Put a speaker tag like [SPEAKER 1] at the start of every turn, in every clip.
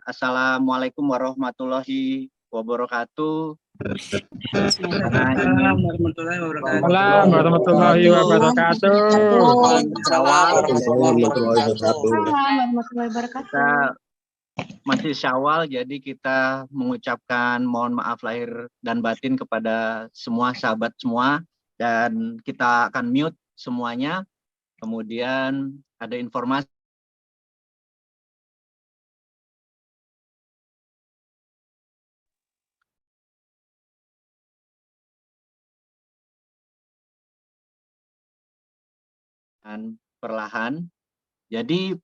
[SPEAKER 1] Assalamualaikum warahmatullahi wabarakatuh.
[SPEAKER 2] Waalaikumsalam warahmatullahi wabarakatuh.
[SPEAKER 3] Waalaikumsalam warahmatullahi wabarakatuh.
[SPEAKER 1] Kita masih Syawal, jadi kita mengucapkan mohon maaf lahir dan batin kepada semua sahabat semua, dan kita akan mute semuanya. Kemudian ada informasi perlahan. Jadi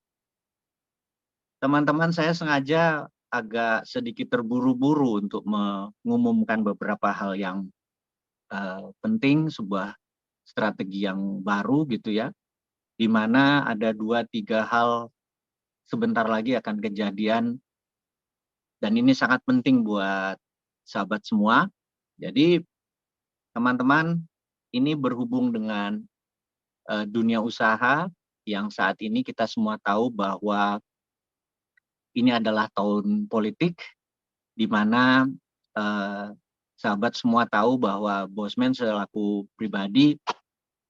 [SPEAKER 1] teman-teman, saya sengaja agak sedikit terburu-buru untuk mengumumkan beberapa hal yang penting, sebuah strategi yang baru gitu ya, di mana ada 2-3 hal sebentar lagi akan kejadian, dan ini sangat penting buat sahabat semua. Jadi teman-teman, ini berhubung dengan dunia usaha yang saat ini kita semua tahu bahwa ini adalah tahun politik, di mana sahabat semua tahu bahwa Bosman selaku pribadi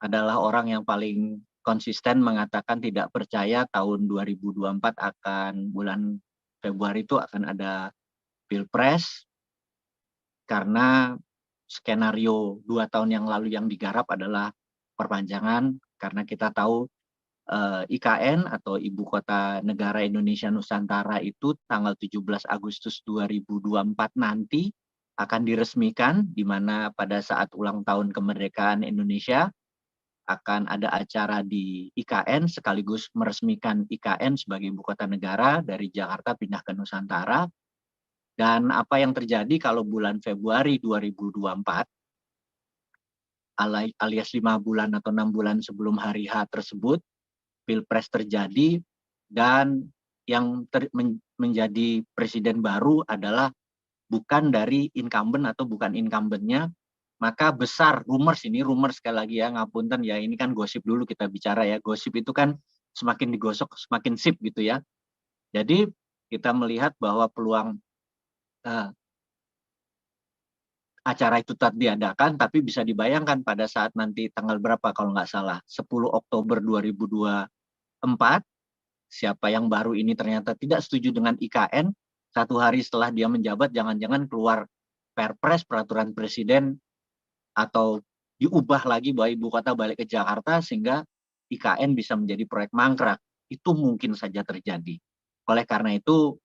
[SPEAKER 1] adalah orang yang paling konsisten mengatakan tidak percaya tahun 2024 akan bulan Februari itu akan ada Pilpres, karena skenario 2 tahun yang lalu yang digarap adalah perpanjangan, karena kita tahu IKN atau Ibu Kota Negara Indonesia Nusantara itu tanggal 17 Agustus 2024 nanti akan diresmikan, di mana pada saat ulang tahun kemerdekaan Indonesia akan ada acara di IKN sekaligus meresmikan IKN sebagai Ibu Kota Negara dari Jakarta pindah ke Nusantara. Dan apa yang terjadi kalau bulan Februari 2024 alias 5 bulan atau 6 bulan sebelum hari H tersebut, Pilpres terjadi, dan yang menjadi presiden baru adalah bukan dari incumbent atau bukan incumbentnya, maka besar rumors, ini rumors sekali lagi ya, ngapunten ya, ini kan gosip dulu kita bicara ya, gosip itu kan semakin digosok semakin sip gitu ya. Jadi kita melihat bahwa peluang acara itu tetap diadakan, tapi bisa dibayangkan pada saat nanti tanggal berapa kalau nggak salah, 10 Oktober 2024, siapa yang baru ini ternyata tidak setuju dengan IKN, 1 hari setelah dia menjabat jangan-jangan keluar Perpres, peraturan presiden, atau diubah lagi bahwa ibu kota balik ke Jakarta sehingga IKN bisa menjadi proyek mangkrak. Itu mungkin saja terjadi. Oleh karena itu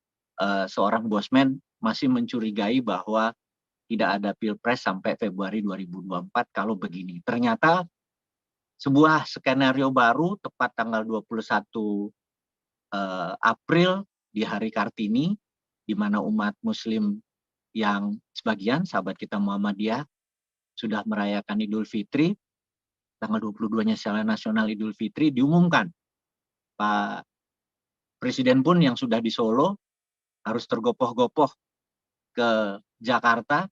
[SPEAKER 1] seorang Bosman masih mencurigai bahwa tidak ada Pilpres sampai Februari 2024 kalau begini. Ternyata sebuah skenario baru tepat tanggal 21 April di hari Kartini, di mana umat Muslim yang sebagian sahabat kita Muhammadiyah sudah merayakan Idul Fitri, tanggal 22-nya secara nasional Idul Fitri diumumkan. Pak Presiden pun yang sudah di Solo harus tergopoh-gopoh ke Jakarta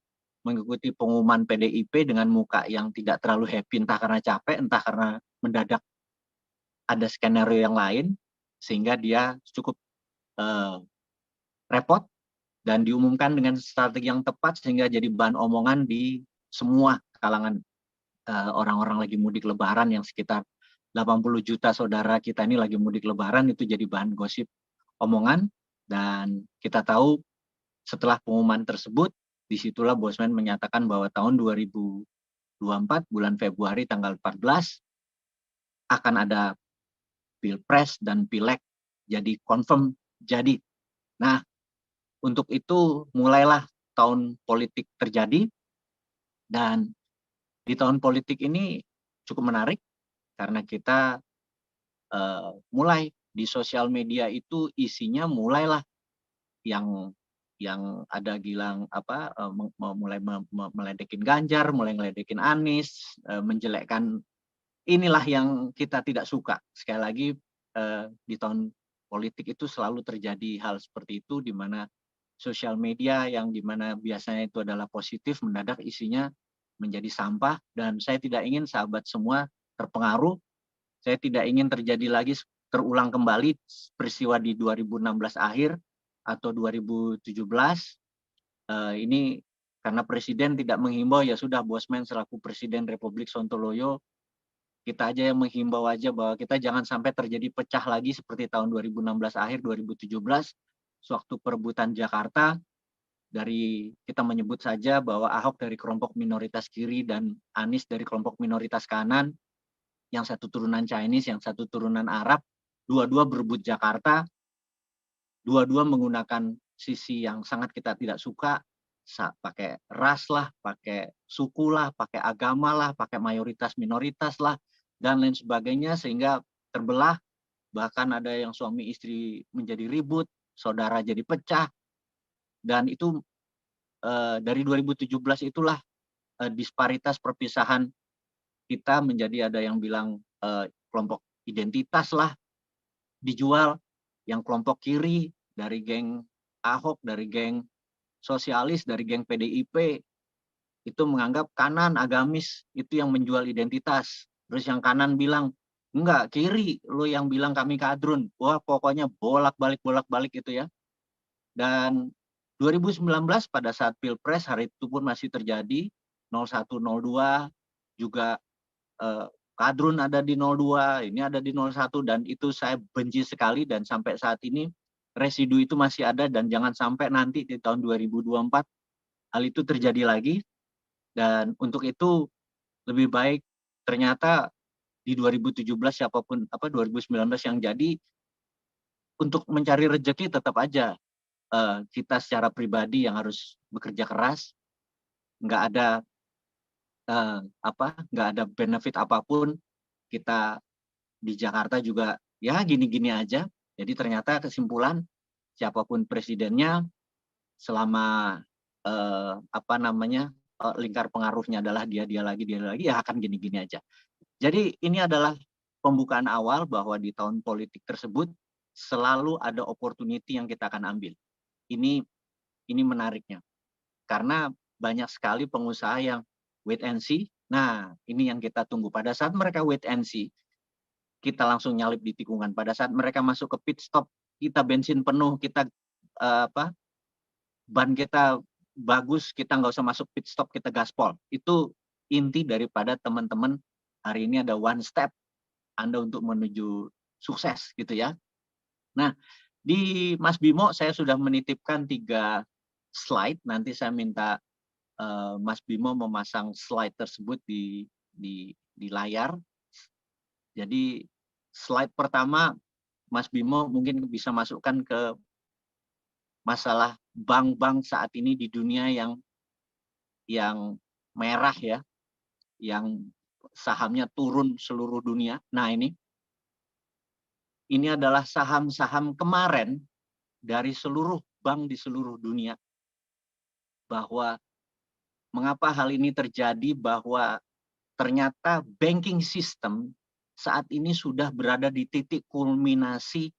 [SPEAKER 1] mengikuti pengumuman PDIP dengan muka yang tidak terlalu happy, entah karena capek, entah karena mendadak ada skenario yang lain, sehingga dia cukup repot dan diumumkan dengan strategi yang tepat sehingga jadi bahan omongan di semua kalangan orang-orang lagi mudik lebaran, yang sekitar 80 juta saudara kita ini lagi mudik lebaran, itu jadi bahan gosip omongan. Dan kita tahu setelah pengumuman tersebut, disitulah Bosman menyatakan bahwa tahun 2024 bulan Februari tanggal 14 akan ada Pilpres dan Pileg, jadi confirm jadi. Nah, untuk itu mulailah tahun politik terjadi, dan di tahun politik ini cukup menarik karena kita mulai di sosial media itu isinya mulailah yang ada Gilang mulai meledekin Ganjar, mulai ngeledekin Anies, menjelekkan. Inilah yang kita tidak suka. Sekali lagi di tahun politik itu selalu terjadi hal seperti itu, di mana sosial media yang di mana biasanya itu adalah positif mendadak isinya menjadi sampah, dan saya tidak ingin sahabat semua terpengaruh. Saya tidak ingin terjadi lagi terulang kembali peristiwa di 2016 akhir, atau 2017, ini karena presiden tidak menghimbau, ya sudah Bosman selaku Presiden Republik Sontoloyo, kita aja yang menghimbau aja bahwa kita jangan sampai terjadi pecah lagi seperti tahun 2016 akhir 2017 sewaktu perebutan Jakarta. Dari kita menyebut saja bahwa Ahok dari kelompok minoritas kiri dan Anies dari kelompok minoritas kanan, yang satu turunan Chinese, yang satu turunan Arab, dua-dua berebut Jakarta, dua-dua menggunakan sisi yang sangat kita tidak suka, pakai ras lah, pakai suku lah, pakai agama lah, pakai mayoritas minoritas lah, dan lain sebagainya, sehingga terbelah. Bahkan ada yang suami istri menjadi ribut, saudara jadi pecah, dan itu dari 2017 itulah disparitas perpisahan kita menjadi, ada yang bilang kelompok identitas lah dijual, yang kelompok kiri dari geng Ahok, dari geng sosialis, dari geng PDIP itu menganggap kanan agamis itu yang menjual identitas. Terus yang kanan bilang enggak, kiri lo yang bilang kami kadrun. Wah, pokoknya bolak-balik itu ya. Dan 2019 pada saat Pilpres, hari itu pun masih terjadi 01, 02 juga kadrun ada di 02, ini ada di 01, dan itu saya benci sekali, dan sampai saat ini residu itu masih ada, dan jangan sampai nanti di tahun 2024 hal itu terjadi lagi. Dan untuk itu lebih baik ternyata di 2017 siapapun 2019 yang jadi, untuk mencari rezeki tetap aja kita secara pribadi yang harus bekerja keras, nggak ada nggak ada benefit apapun. Kita di Jakarta juga ya gini-gini aja. Jadi ternyata kesimpulan siapapun presidennya, selama lingkar pengaruhnya adalah dia lagi ya akan gini-gini aja. Jadi ini adalah pembukaan awal bahwa di tahun politik tersebut selalu ada opportunity yang kita akan ambil. Ini menariknya, karena banyak sekali pengusaha yang wait and see. Nah, ini yang kita tunggu. Pada saat mereka wait and see, kita langsung nyalip di tikungan. Pada saat mereka masuk ke pit stop, kita bensin penuh, kita ban kita bagus, kita nggak usah masuk pit stop, kita gaspol. Itu inti daripada teman-teman hari ini ada one step Anda untuk menuju sukses gitu ya. Nah, di Mas Bimo saya sudah menitipkan 3 slide. Nanti saya minta Mas Bimo memasang slide tersebut di layar. Jadi slide pertama Mas Bimo mungkin bisa masukkan ke masalah bank-bank saat ini di dunia yang merah ya, yang sahamnya turun seluruh dunia. Nah, ini adalah saham-saham kemarin dari seluruh bank di seluruh dunia. Bahwa mengapa hal ini terjadi, bahwa ternyata banking system saat ini sudah berada di titik kulminasi,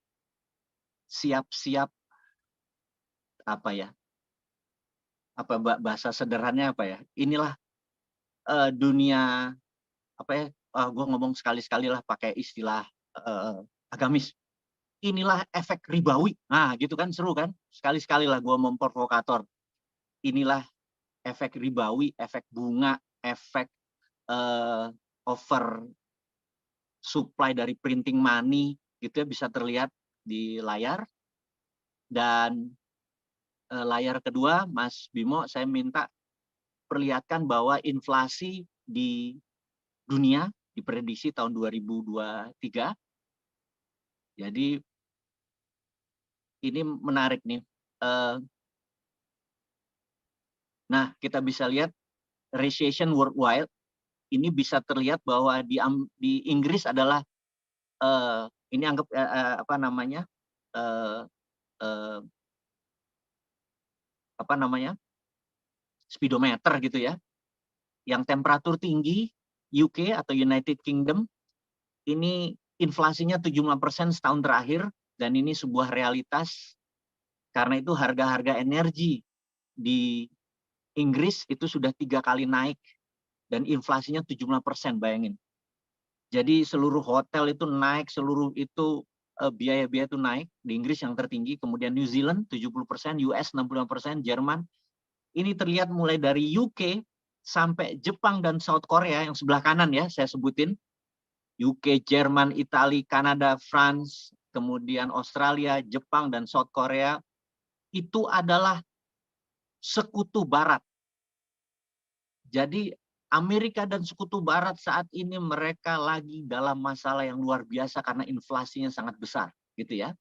[SPEAKER 1] siap-siap bahasa sederhananya inilah dunia gue ngomong sekali-sekali lah pakai istilah agamis, inilah efek ribawi. Nah gitu kan, seru kan, sekali-sekali lah gue memprovokator. Inilah efek ribawi, efek bunga, efek over supply dari printing money gitu ya, bisa terlihat di layar. Dan layar kedua Mas Bimo, saya minta perlihatkan bahwa inflasi di dunia diprediksi tahun 2023. Jadi ini menarik nih. Nah, kita bisa lihat recession worldwide. Ini bisa terlihat bahwa di Inggris adalah ini anggap speedometer gitu ya. Yang temperatur tinggi UK atau United Kingdom, ini inflasinya 75% setahun terakhir, dan ini sebuah realitas. Karena itu harga-harga energi di Inggris itu sudah 3 kali naik dan inflasinya 75%, bayangin. Jadi seluruh hotel itu naik, seluruh itu biaya-biaya itu naik. Di Inggris yang tertinggi, kemudian New Zealand 70%, US 65%, Jerman. Ini terlihat mulai dari UK sampai Jepang dan South Korea yang sebelah kanan ya, saya sebutin. UK, Jerman, Italia, Kanada, France, kemudian Australia, Jepang, dan South Korea. Itu adalah sekutu barat. Jadi Amerika dan sekutu barat saat ini mereka lagi dalam masalah yang luar biasa karena inflasinya sangat besar, gitu ya.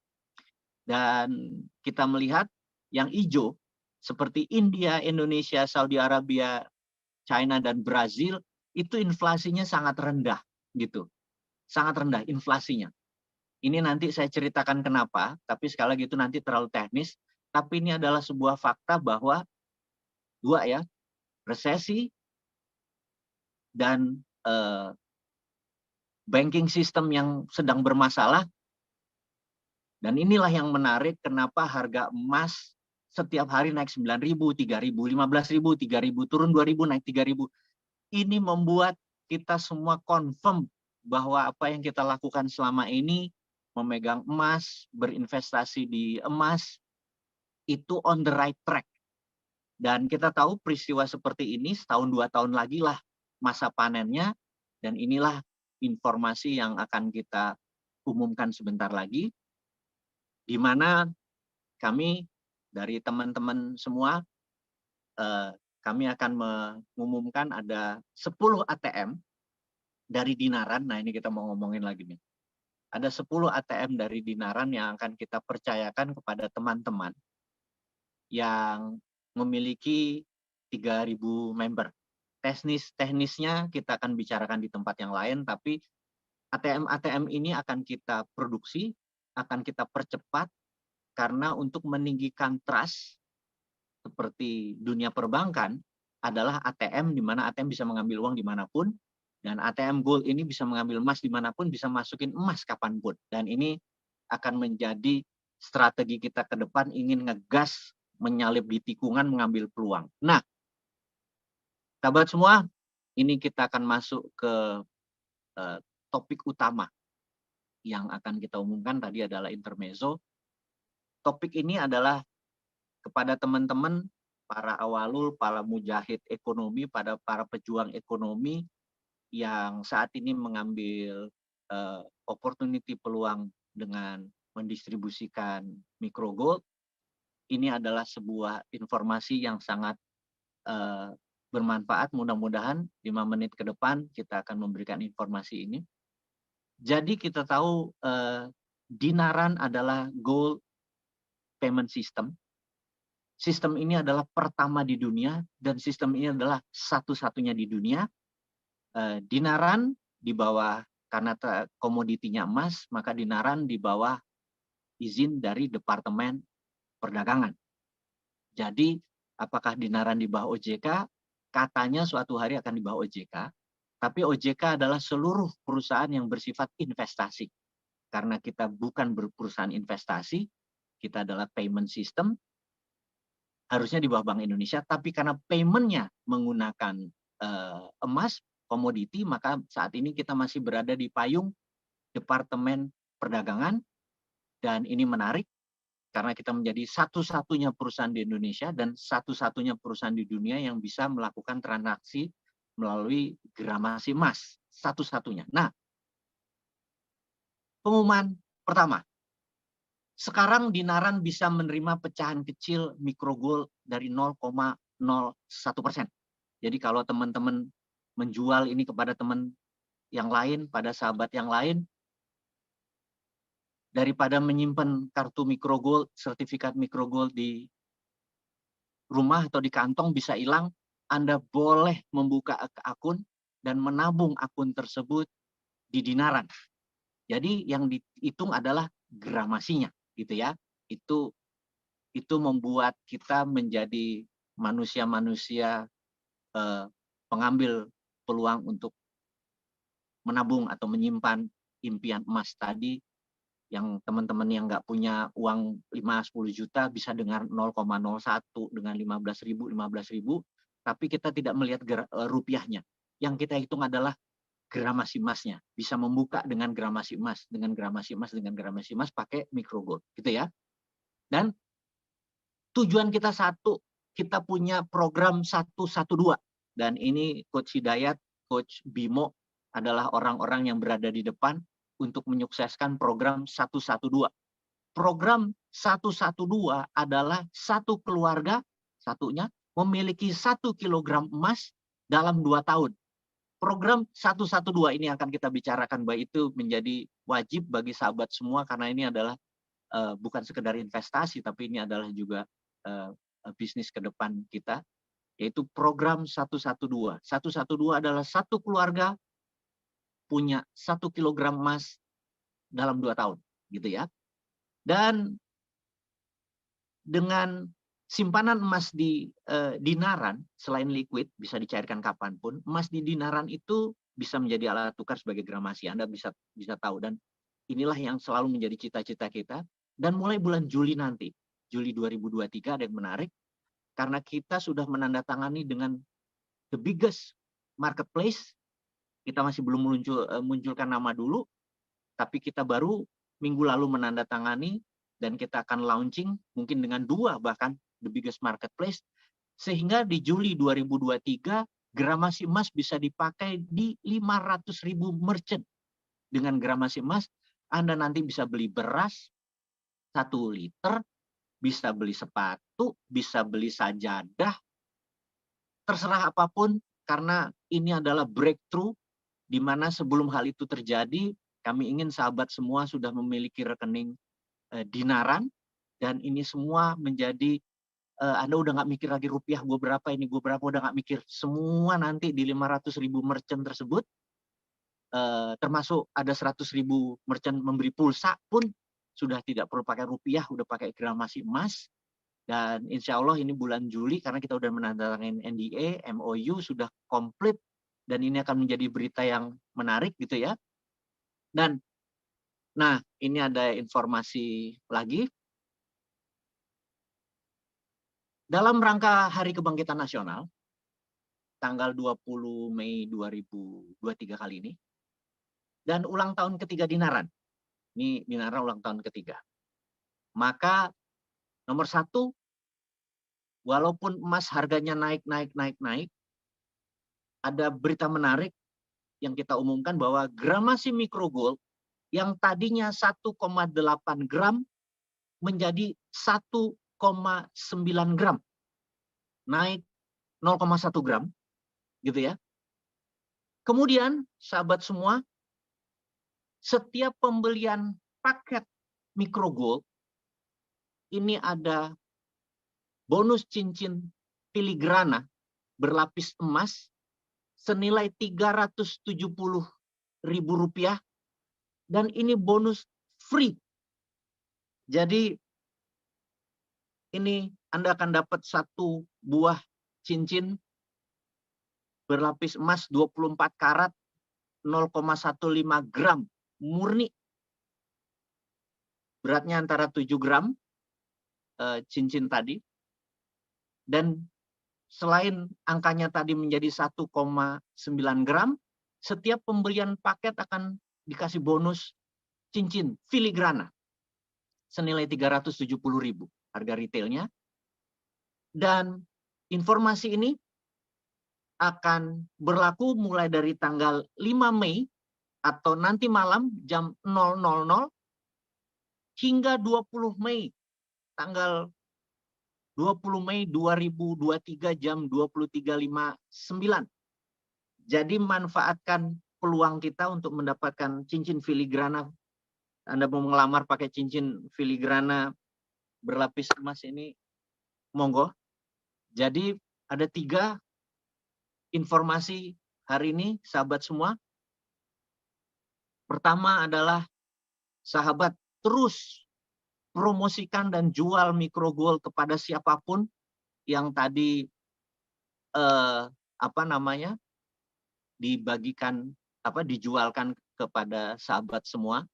[SPEAKER 1] Dan kita melihat yang hijau seperti India, Indonesia, Saudi Arabia, China, dan Brazil itu inflasinya sangat rendah, gitu. Sangat rendah inflasinya. Ini nanti saya ceritakan kenapa, tapi sekali lagi itu nanti terlalu teknis. Tapi ini adalah sebuah fakta bahwa dua ya, resesi dan banking system yang sedang bermasalah. Dan inilah yang menarik kenapa harga emas setiap hari naik 9.000, 3.000, 15.000, 3.000, turun 2.000, naik 3.000. Ini membuat kita semua confirm bahwa apa yang kita lakukan selama ini, memegang emas, berinvestasi di emas, itu on the right track. Dan kita tahu peristiwa seperti ini setahun 2 tahun lagi lah masa panennya, dan inilah informasi yang akan kita umumkan sebentar lagi, di mana kami dari teman-teman semua, kami akan mengumumkan ada 10 ATM dari Dinaran. Nah ini kita mau ngomongin lagi nih. Ada 10 ATM dari Dinaran yang akan kita percayakan kepada teman-teman yang memiliki 3.000 member. Teknisnya kita akan bicarakan di tempat yang lain, tapi ATM-ATM ini akan kita produksi, akan kita percepat, karena untuk meninggikan trust seperti dunia perbankan adalah ATM, di mana ATM bisa mengambil uang dimanapun, dan ATM Gold ini bisa mengambil emas dimanapun, bisa masukin emas kapanpun. Dan ini akan menjadi strategi kita ke depan, ingin ngegas, menyalip di tikungan, mengambil peluang. Nah, sahabat semua, ini kita akan masuk ke topik utama yang akan kita umumkan. Tadi adalah intermezzo. Topik ini adalah kepada teman-teman, para awalul, para mujahid ekonomi, pada para pejuang ekonomi yang saat ini mengambil opportunity, peluang dengan mendistribusikan micro gold. Ini adalah sebuah informasi yang sangat bermanfaat. Mudah-mudahan 5 menit ke depan kita akan memberikan informasi ini. Jadi kita tahu Dinaran adalah gold payment system. Sistem ini adalah pertama di dunia, dan sistem ini adalah satu-satunya di dunia. Dinaran di bawah, karena komoditinya emas, maka Dinaran di bawah izin dari Departemen Perdagangan. Jadi apakah Dinaran di bawah OJK? Katanya suatu hari akan di bawah OJK, tapi OJK adalah seluruh perusahaan yang bersifat investasi. Karena kita bukan perusahaan investasi, kita adalah payment system, harusnya di bawah Bank Indonesia, tapi karena paymentnya menggunakan emas, komoditi, maka saat ini kita masih berada di payung Departemen Perdagangan. Dan ini menarik, karena kita menjadi satu-satunya perusahaan di Indonesia dan satu-satunya perusahaan di dunia yang bisa melakukan transaksi melalui gramasi emas. Satu-satunya. Nah, pengumuman pertama. Sekarang Dinaran bisa menerima pecahan kecil micro gold dari 0,01%. Jadi kalau teman-teman menjual ini kepada teman yang lain, pada sahabat yang lain, daripada menyimpan kartu micro gold, sertifikat micro gold di rumah atau di kantong bisa hilang, Anda boleh membuka akun dan menabung akun tersebut di Dinaran. Jadi yang dihitung adalah gramasinya, gitu ya. Itu membuat kita menjadi manusia-manusia pengambil peluang untuk menabung atau menyimpan impian emas tadi. Yang teman-teman yang nggak punya uang 5-10 juta bisa dengar 0,01 dengan 15.000, tapi kita tidak melihat rupiahnya. Yang kita hitung adalah gramasi emasnya, bisa membuka dengan gramasi emas, dengan gramasi emas, dengan gramasi emas pakai micro gold, gitu ya. Dan tujuan kita satu, kita punya program 112. Dan ini Coach Hidayat, Coach Bimo adalah orang-orang yang berada di depan untuk menyukseskan program 112. Program 112 adalah satu keluarga, satunya memiliki 1 kilogram emas dalam 2 tahun. Program 112 ini akan kita bicarakan, bahwa itu menjadi wajib bagi sahabat semua, karena ini adalah bukan sekedar investasi, tapi ini adalah juga bisnis ke depan kita, yaitu program 112. 112 adalah satu keluarga punya 1 kilogram emas dalam 2 tahun, gitu ya. Dan dengan simpanan emas di dinaran, selain liquid, bisa dicairkan kapanpun, emas di dinaran itu bisa menjadi alat tukar sebagai gramasi. Anda bisa tahu, dan inilah yang selalu menjadi cita-cita kita. Dan mulai bulan Juli nanti, Juli 2023 ada yang menarik, karena kita sudah menandatangani dengan the biggest marketplace. Kita masih belum munculkan nama dulu, tapi kita baru minggu lalu menandatangani, dan kita akan launching mungkin dengan 2 bahkan the biggest marketplace, sehingga di Juli 2023 gramasi emas bisa dipakai di 500.000 merchant. Dengan gramasi emas Anda nanti bisa beli beras 1 liter, bisa beli sepatu, bisa beli sajadah, terserah apapun, karena ini adalah breakthrough, di mana sebelum hal itu terjadi, kami ingin sahabat semua sudah memiliki rekening dinaran, dan ini semua menjadi, Anda udah nggak mikir lagi rupiah gue berapa, ini gue berapa, udah nggak mikir, semua nanti di 500.000 merchant tersebut, termasuk ada 100.000 merchant memberi pulsa pun, sudah tidak perlu pakai rupiah, udah pakai gramasi emas. Dan insya Allah ini bulan Juli, karena kita udah menandatangani NDA, MOU sudah komplit, dan ini akan menjadi berita yang menarik, gitu ya. Dan nah, ini ada informasi lagi. Dalam rangka Hari Kebangkitan Nasional, tanggal 20 Mei 2023 kali ini, dan ulang tahun ketiga dinaran. Ini dinaran ulang tahun ketiga. Maka nomor 1, walaupun emas harganya naik, ada berita menarik yang kita umumkan, bahwa gramasi micro gold yang tadinya 1,8 gram menjadi 1,9 gram. Naik 0,1 gram, gitu ya. Kemudian, sahabat semua, setiap pembelian paket micro gold, ini ada bonus cincin filigrana berlapis emas senilai Rp370.000, dan ini bonus free. Jadi ini Anda akan dapat 1 buah cincin berlapis emas 24 karat 0,15 gram murni. Beratnya antara 7 gram cincin tadi. Dan selain angkanya tadi menjadi 1,9 gram, setiap pembelian paket akan dikasih bonus cincin filigrana senilai Rp370.000 harga retailnya. Dan informasi ini akan berlaku mulai dari tanggal 5 Mei atau nanti malam jam 0.00 hingga 20 Mei, tanggal 20 Mei 2023 jam 23.59. Jadi manfaatkan peluang kita untuk mendapatkan cincin filigrana. Anda mau ngelamar pakai cincin filigrana berlapis emas ini, monggo. Jadi ada 3 informasi hari ini, sahabat semua. Pertama adalah sahabat terus promosikan dan jual micro gold kepada siapapun yang tadi dibagikan, dijualkan kepada sahabat semua.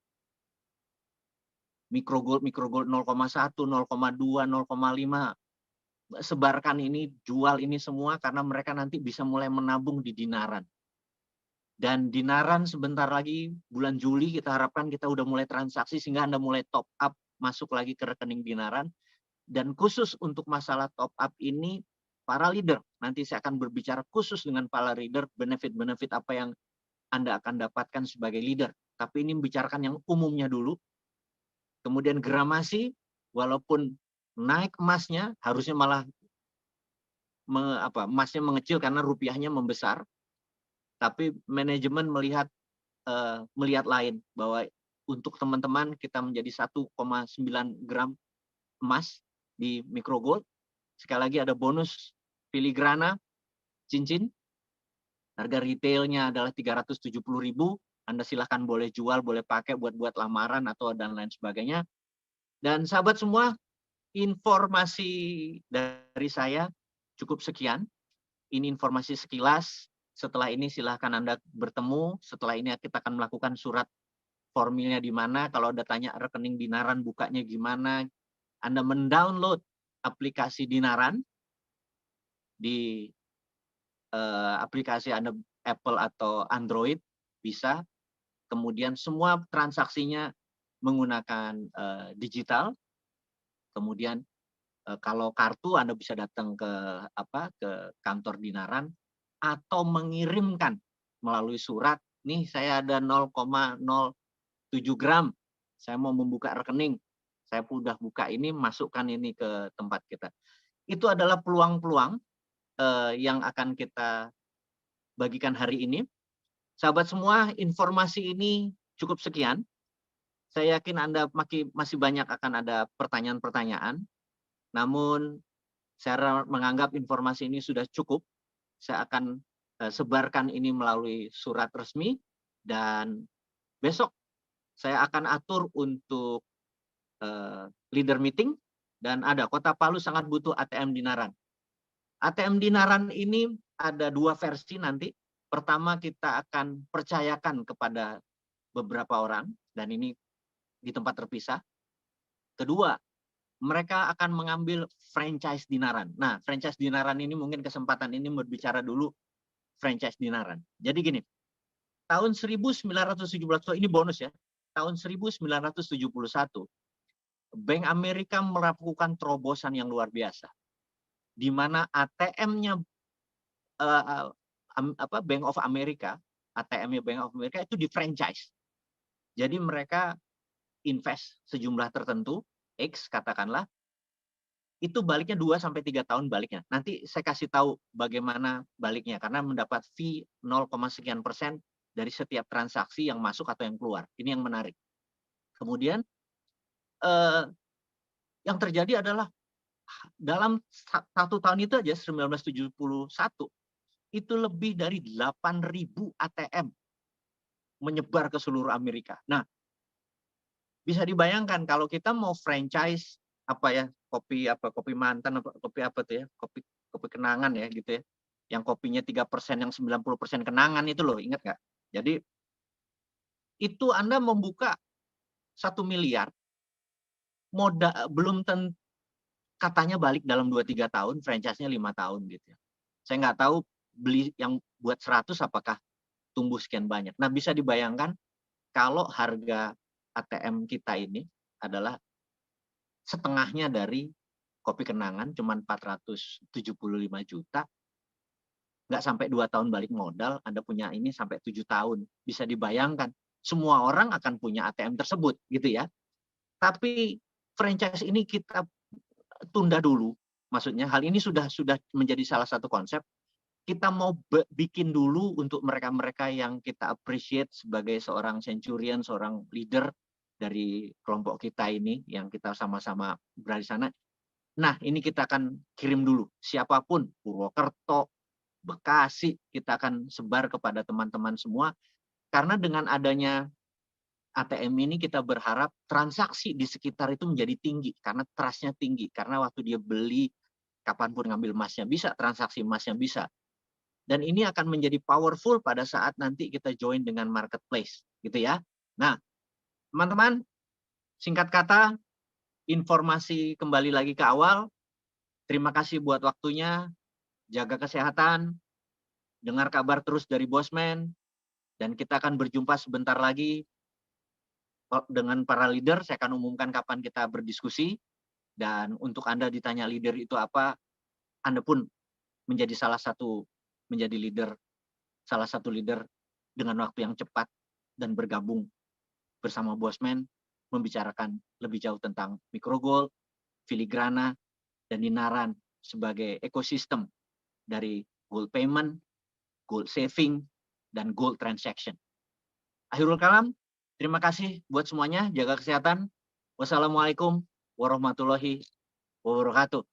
[SPEAKER 1] Micro gold 0,1, 0,2, 0,5. Sebarkan ini, jual ini semua, karena mereka nanti bisa mulai menabung di dinaran. Dan Dinaran sebentar lagi bulan Juli kita harapkan kita udah mulai transaksi sehingga Anda mulai top up masuk lagi ke rekening Dinaran. Dan khusus untuk masalah top up ini, para leader, nanti saya akan berbicara khusus dengan para leader, benefit-benefit apa yang Anda akan dapatkan sebagai leader. Tapi ini membicarakan yang umumnya dulu. Kemudian Gramasi, walaupun naik emasnya, harusnya malah emasnya mengecil karena rupiahnya membesar. Tapi manajemen melihat lain, bahwa untuk teman-teman kita menjadi 1,9 gram emas di Micro Gold. Sekali lagi ada bonus filigrana cincin. Harga retailnya adalah 370.000. Anda silahkan boleh jual, boleh pakai buat lamaran atau dan lain sebagainya. Dan sahabat semua, informasi dari saya cukup sekian. Ini informasi sekilas. Setelah ini silahkan Anda bertemu. Setelah ini kita akan melakukan surat formilnya di mana. Kalau ada tanya rekening Dinaran bukanya gimana, Anda mendownload aplikasi Dinaran di aplikasi Anda Apple atau Android bisa. Kemudian semua transaksinya menggunakan digital. Kemudian kalau kartu Anda bisa datang ke kantor Dinaran atau mengirimkan melalui surat. Nih saya ada 0,07 gram. Saya mau membuka rekening. Saya sudah buka ini, masukkan ini ke tempat kita. Itu adalah peluang-peluang yang akan kita bagikan hari ini. Sahabat semua, informasi ini cukup sekian. Saya yakin Anda masih banyak akan ada pertanyaan-pertanyaan. Namun, saya menganggap informasi ini sudah cukup. Saya akan sebarkan ini melalui surat resmi. Dan besok saya akan atur untuk leader meeting. Dan ada Kota Palu sangat butuh ATM Dinaran. ATM Dinaran ini ada 2 versi nanti. Pertama kita akan percayakan kepada beberapa orang. Dan ini di tempat terpisah. Kedua, mereka akan mengambil franchise Dinaran. Nah, franchise Dinaran ini mungkin kesempatan ini berbicara dulu franchise Dinaran. Jadi gini, tahun 1971, ini bonus ya, tahun 1971, Bank Amerika melakukan terobosan yang luar biasa, di mana ATM-nya Bank of America, ATM-nya Bank of America itu di franchise. Jadi mereka invest sejumlah tertentu, X katakanlah, itu baliknya 2-3 tahun baliknya. Nanti saya kasih tahu bagaimana baliknya, karena mendapat fee 0, sekian persen dari setiap transaksi yang masuk atau yang keluar. Ini yang menarik. Kemudian yang terjadi adalah dalam 1 tahun itu aja, 1971, itu lebih dari 8.000 ATM menyebar ke seluruh Amerika. Nah, bisa dibayangkan kalau kita mau franchise kopi mantan, kopi apa tuh ya, kopi kenangan ya gitu ya, yang kopinya 3%, yang 90% kenangan itu loh, ingat nggak? Jadi itu Anda membuka 1 miliar, modal belum tentu katanya balik dalam 2-3 tahun, franchise-nya 5 tahun gitu ya. Saya nggak tahu beli yang buat 100 apakah tumbuh sekian banyak. Nah, bisa dibayangkan kalau harga ATM kita ini adalah setengahnya dari kopi kenangan, cuma 475 juta, nggak sampai 2 tahun balik modal, Anda punya ini sampai 7 tahun. Bisa dibayangkan, semua orang akan punya ATM tersebut, gitu ya. Tapi franchise ini kita tunda dulu, maksudnya hal ini sudah menjadi salah satu konsep. Kita mau bikin dulu untuk mereka-mereka yang kita appreciate sebagai seorang centurion, seorang leader dari kelompok kita ini, yang kita sama-sama berada di sana. Nah, ini kita akan kirim dulu. Siapapun, Purwokerto, Bekasi, kita akan sebar kepada teman-teman semua. Karena dengan adanya ATM ini kita berharap transaksi di sekitar itu menjadi tinggi. Karena trust-nya tinggi. Karena waktu dia beli, kapanpun ngambil emasnya bisa, transaksi emasnya bisa. Dan ini akan menjadi powerful pada saat nanti kita join dengan marketplace. Gitu ya. Nah, teman-teman, singkat kata, informasi kembali lagi ke awal. Terima kasih buat waktunya. Jaga kesehatan. Dengar kabar terus dari Bosman. Dan kita akan berjumpa sebentar lagi dengan para leader. Saya akan umumkan kapan kita berdiskusi. Dan untuk Anda ditanya leader itu apa, Anda pun menjadi salah satu leader dengan waktu yang cepat dan bergabung bersama Bosman membicarakan lebih jauh tentang microgold, filigrana, dan dinaran sebagai ekosistem dari gold payment, gold saving, dan gold transaction. Akhirul kalam, terima kasih buat semuanya, jaga kesehatan. Wassalamualaikum warahmatullahi wabarakatuh.